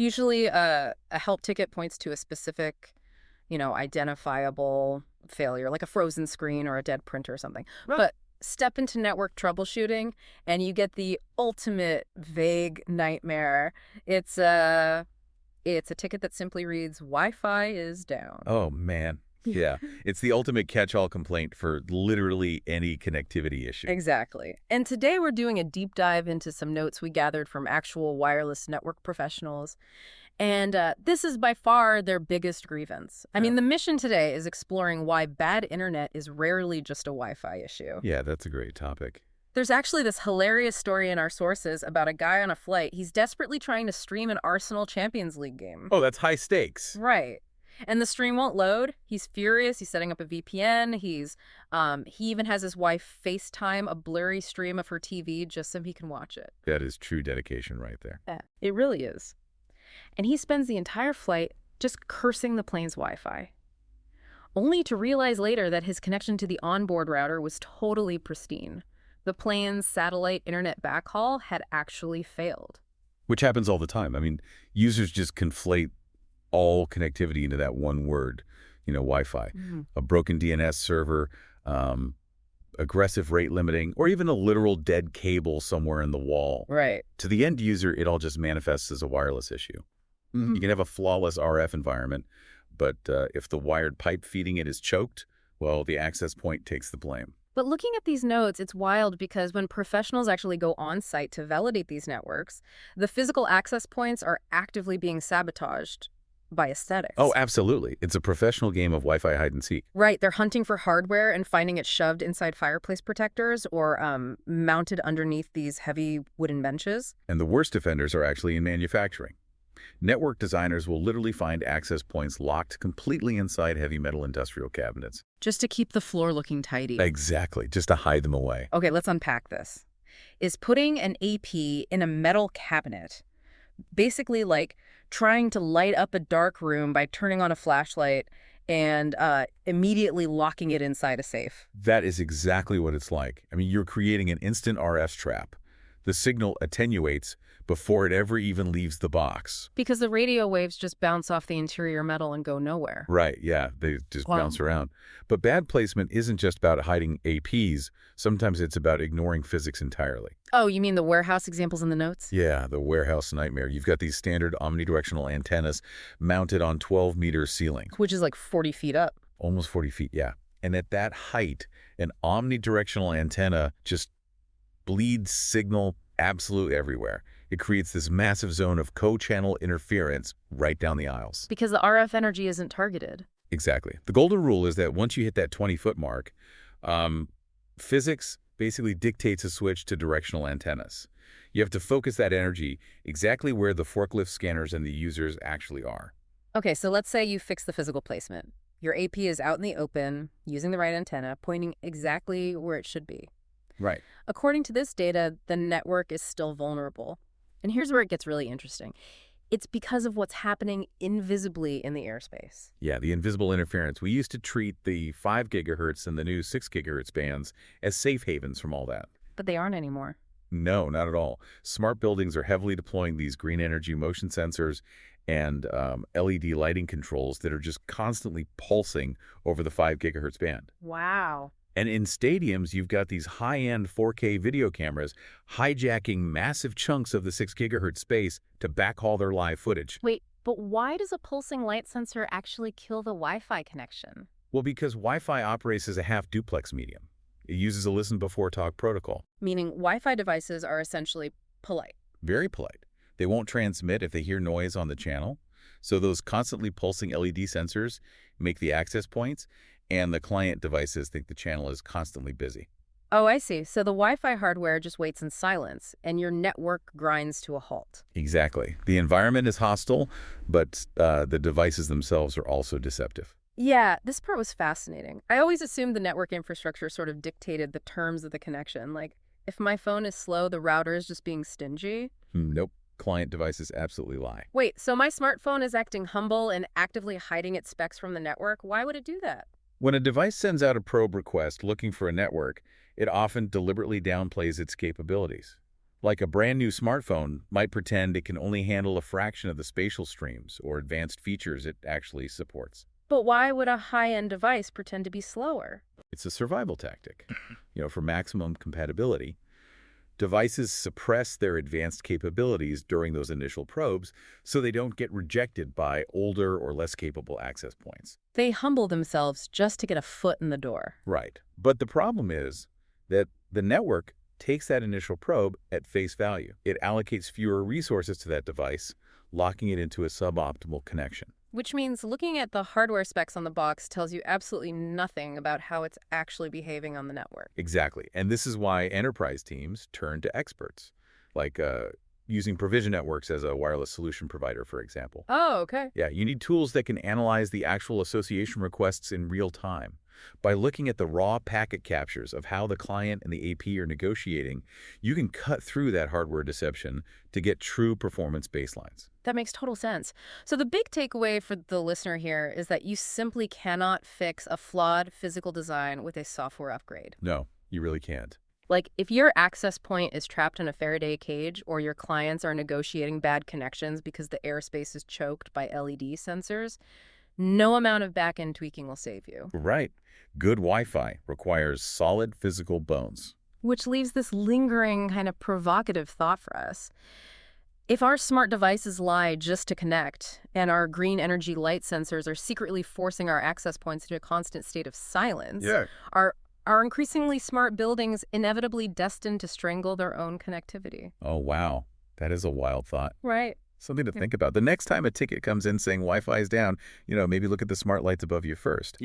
Usually a help ticket points to a specific, identifiable failure, like a frozen screen or a dead printer or something. Right. But step into network troubleshooting and you get the ultimate vague nightmare. It's a it's a ticket that simply reads Wi-Fi is down. Oh, man. Yeah. It's the ultimate catch-all complaint for literally any connectivity issue. Exactly. And today we're doing a deep dive into some notes we gathered from actual wireless network professionals. And this is by far their biggest grievance. I mean, the mission today is exploring why bad internet is rarely just a Wi-Fi issue. Yeah, that's a great topic. There's actually this hilarious story in our sources about a guy on a flight. He's desperately trying to stream an Arsenal Champions League game. Oh, that's high stakes. Right. And the stream won't load. He's furious. He's setting up a VPN. He even has his wife FaceTime a blurry stream of her TV just so he can watch it. That is true dedication right there. Yeah, it really is. And he spends the entire flight just cursing the plane's Wi-Fi, only to realize later that his connection to the onboard router was totally pristine. The plane's satellite internet backhaul had actually failed. Which happens all the time. I mean, users just conflate all connectivity into that one word, Wi-Fi. A broken DNS server, aggressive rate limiting, or even a literal dead cable somewhere in the wall. Right. To the end user, it all just manifests as a wireless issue. You can have a flawless RF environment, but if the wired pipe feeding it is choked, well, the access point takes the blame. But looking at these notes, it's wild because when professionals actually go on site to validate these networks, the physical access points are actively being sabotaged by aesthetics. Oh, absolutely. It's a professional game of Wi-Fi hide and seek. Right. They're hunting for hardware and finding it shoved inside fireplace protectors or mounted underneath these heavy wooden benches. And the worst offenders are actually in manufacturing. Network designers will literally find access points locked completely inside heavy metal industrial cabinets. Just to keep the floor looking tidy. Exactly, just to hide them away. Okay, let's unpack this. Is putting an AP in a metal cabinet basically like trying to light up a dark room by turning on a flashlight and immediately locking it inside a safe? That is exactly what it's like. I mean, you're creating an instant RF trap. The signal attenuates before it ever even leaves the box. Because the radio waves just bounce off the interior metal and go nowhere. Right, yeah, they just bounce around. But bad placement isn't just about hiding APs. Sometimes it's about ignoring physics entirely. Oh, you mean the warehouse examples in the notes? Yeah, the warehouse nightmare. You've got these standard omnidirectional antennas mounted on 12-meter ceilings. Which is like 40 feet up. Almost 40 feet, yeah. And at that height, an omnidirectional antenna just bleeds signal absolutely everywhere. It creates this massive zone of co-channel interference right down the aisles. Because the RF energy isn't targeted. Exactly. The golden rule is that once you hit that 20-foot mark, physics basically dictates a switch to directional antennas. You have to focus that energy exactly where the forklift scanners and the users actually are. Okay, so let's say you fix the physical placement. Your AP is out in the open, using the right antenna, pointing exactly where it should be. Right. According to this data, the network is still vulnerable. And here's where it gets really interesting. It's because of what's happening invisibly in the airspace. Yeah, the invisible interference. We used to treat the 5 gigahertz and the new 6 gigahertz bands as safe havens from all that. But they aren't anymore. No, not at all. Smart buildings are heavily deploying these green energy motion sensors and LED lighting controls that are just constantly pulsing over the 5 gigahertz band. Wow. And in stadiums, you've got these high-end 4K video cameras hijacking massive chunks of the 6 gigahertz space to backhaul their live footage. Wait, but why does a pulsing light sensor actually kill the Wi-Fi connection? Well, because Wi-Fi operates as a half-duplex medium. It uses a listen-before-talk protocol. Meaning Wi-Fi devices are essentially polite. Very polite. They won't transmit if they hear noise on the channel. So those constantly pulsing LED sensors make the access points, and the client devices think the channel is constantly busy. Oh, I see. So the Wi-Fi hardware just waits in silence, and your network grinds to a halt. Exactly. The environment is hostile, but the devices themselves are also deceptive. Yeah, this part was fascinating. I always assumed the network infrastructure sort of dictated the terms of the connection. Like, if my phone is slow, the router is just being stingy. Nope. Client devices absolutely lie. Wait, so my smartphone is acting humble and actively hiding its specs from the network? Why would it do that? When a device sends out a probe request looking for a network, it often deliberately downplays its capabilities. Like a brand new smartphone might pretend it can only handle a fraction of the spatial streams or advanced features it actually supports. But why would a high-end device pretend to be slower? It's a survival tactic. For maximum compatibility, devices suppress their advanced capabilities during those initial probes so they don't get rejected by older or less capable access points. They humble themselves just to get a foot in the door. Right. But the problem is that the network takes that initial probe at face value. It allocates fewer resources to that device, locking it into a suboptimal connection. Which means looking at the hardware specs on the box tells you absolutely nothing about how it's actually behaving on the network. Exactly. And this is why enterprise teams turn to experts, like using Provision Networks as a wireless solution provider, for example. Oh, okay. Yeah, you need tools that can analyze the actual association requests in real time. By looking at the raw packet captures of how the client and the AP are negotiating, you can cut through that hardware deception to get true performance baselines. That makes total sense. So the big takeaway for the listener here is that you simply cannot fix a flawed physical design with a software upgrade. No, you really can't. Like, if your access point is trapped in a Faraday cage or your clients are negotiating bad connections because the airspace is choked by LED sensors, no amount of back-end tweaking will save you. Right. Good Wi-Fi requires solid physical bones. Which leaves this lingering kind of provocative thought for us. If our smart devices lie just to connect, and our green energy light sensors are secretly forcing our access points into a constant state of silence, are increasingly smart buildings inevitably destined to strangle their own connectivity? Oh, wow. That is a wild thought. Right. Something to think about. The next time a ticket comes in saying Wi-Fi is down, maybe look at the smart lights above you first.